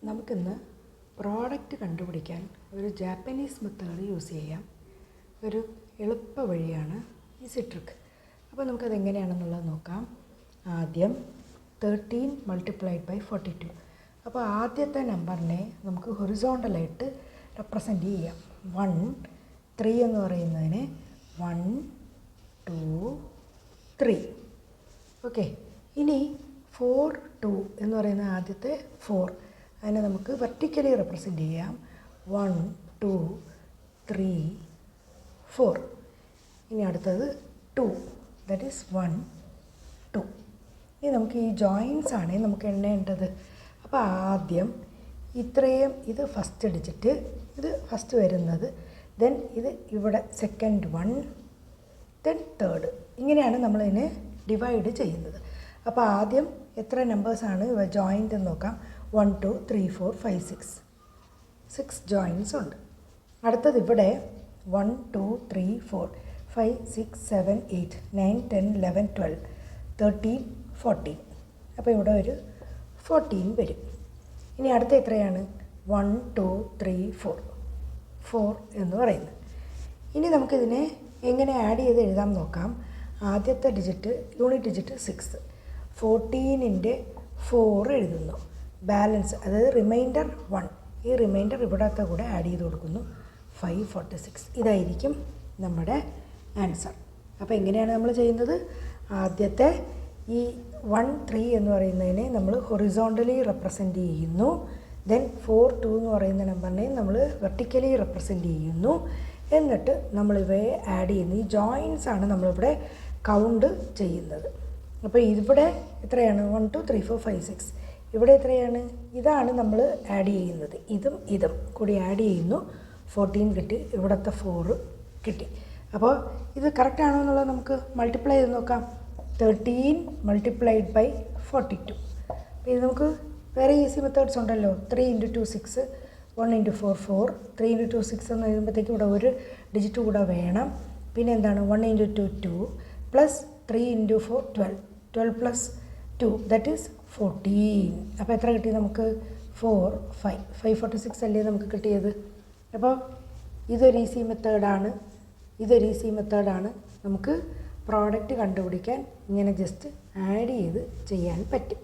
നമുക്കിന്ന് പ്രോഡക്റ്റ് കണ്ടുപിടിക്കാൻ ഒരു ജാപ്പനീസ് മെത്തേഡ് യൂസ് ചെയ്യാം. ഒരു എളുപ്പ വഴിയാണ് ഈസി ട്രിക്ക്. അപ്പോൾ നമുക്കത് എങ്ങനെയാണെന്നുള്ളത് നോക്കാം. ആദ്യം 13 മൾട്ടിപ്ലൈഡ് ബൈ 42. അപ്പോൾ ആദ്യത്തെ നമ്പറിനെ നമുക്ക് ഹൊറിസോണ്ടലായിട്ട് റെപ്രസെൻ്റ് ചെയ്യാം. 1 3 എന്ന് പറയുന്നതിന് 1 2 3. ഓക്കെ, ഇനി 4 2 എന്ന് പറയുന്ന ആദ്യത്തെ 4 അതിനെ നമുക്ക് വെർട്ടിക്കലി റെപ്രസെൻ്റ് ചെയ്യാം. 1 2 3 4. ഇനി അടുത്തത് 2, ദാറ്റ് ഈസ് 1 2. ഇനി നമുക്ക് ഈ ജോയിൻസ് ആണ് നമുക്ക് എണ്ണേണ്ടത്. അപ്പോൾ ആദ്യം ഇത്രയും ഇത് ഫസ്റ്റ് ഡിജിറ്റ്, ഇത് ഫസ്റ്റ് വരുന്നത്, ദെൻ ഇത് ഇവിടെ സെക്കൻഡ് 1, ദെൻ തേർഡ്. ഇങ്ങനെയാണ് നമ്മളിതിനെ ഡിവൈഡ് ചെയ്യുന്നത്. അപ്പോൾ ആദ്യം എത്ര നമ്പേഴ്സാണ് ഇവ ജോയിൻ്റ് എന്ന് നോക്കാം. 1 2 3 4 5 6 ജോയിൻസ് ഉണ്ട്. അടുത്തത് ഇവിടെ 1 2 3 4 5 6 7 8 9 10 11 12 13 14. അപ്പോൾ ഇവിടെ ഒരു 14 വരും. ഇനി അടുത്ത എത്രയാണ്? 1 2 3 4 എന്ന് പറയുന്നത്. ഇനി നമുക്കിതിനെ എങ്ങനെ ആഡ് ചെയ്ത് എഴുതാൻ നോക്കാം. ആദ്യത്തെ ഡിജിറ്റ് യൂണിറ്റ് ഡിജിറ്റ് 6, 14ൻ്റെ 4 എഴുതുന്നു. ബാലൻസ് അതായത് റിമൈൻഡർ 1, ഈ റിമൈൻഡർ ഇവിടത്തെ കൂടെ ആഡ് ചെയ്ത് കൊടുക്കുന്നു. 546. ഇതായിരിക്കും നമ്മുടെ ആൻസർ. അപ്പോൾ എങ്ങനെയാണ് നമ്മൾ ചെയ്യുന്നത്? ആദ്യത്തെ ഈ 1 3 എന്ന് പറയുന്നതിനെ നമ്മൾ ഹൊറിസോണ്ടലി റെപ്രസെൻ്റ് ചെയ്യുന്നു. ദെൻ 4 2 എന്ന് പറയുന്ന നമ്പറിനെ നമ്മൾ വെർട്ടിക്കലി റെപ്രസെൻ്റ് ചെയ്യുന്നു. എന്നിട്ട് നമ്മളിവയെ ആഡ് ചെയ്യുന്നു. ഈ ജോയിൻസ് ആണ് നമ്മളിവിടെ കൗണ്ട് ചെയ്യുന്നത്. അപ്പോൾ ഇവിടെ എത്രയാണ്? 1 2 3 4 5 6. ഇവിടെ എത്രയാണ്? ഇതാണ് നമ്മൾ ആഡ് ചെയ്യുന്നത്. ഇതും കൂടി ആഡ് ചെയ്യുന്നു. 14 കിട്ടി, ഇവിടുത്തെ 4 കിട്ടി. അപ്പോൾ ഇത് കറക്റ്റ് ആണോ എന്നുള്ളത് നമുക്ക് മൾട്ടിപ്ലൈ ചെയ്ത് നോക്കാം. 13 മൾട്ടിപ്ലൈഡ് ബൈ 42. അപ്പോൾ ഇത് നമുക്ക് വേറെ ഈസി മെത്തേഡ്സ് ഉണ്ടല്ലോ. 3 × 2 6, 1 × 4 4, 3 × 2 6 എന്ന് എഴുതുമ്പോഴത്തേക്ക് ഇവിടെ ഒരു ഡിജിറ്റ് കൂടെ വേണം. പിന്നെ എന്താണ്? 1 × 2 2 പ്ലസ് 3 × 4 12, 12 പ്ലസ് 2 ദാറ്റ് ഈസ് 14. അപ്പോൾ എത്ര കിട്ടി നമുക്ക്? 4 5 546 അല്ലേ നമുക്ക് കിട്ടിയത്. അപ്പോൾ ഇതൊരു ഈസി മെത്തേഡാണ്. നമുക്ക് പ്രോഡക്റ്റ് കണ്ടുപിടിക്കാൻ ഇങ്ങനെ ജസ്റ്റ് ആഡ് ചെയ്ത് ചെയ്യാൻ പറ്റും.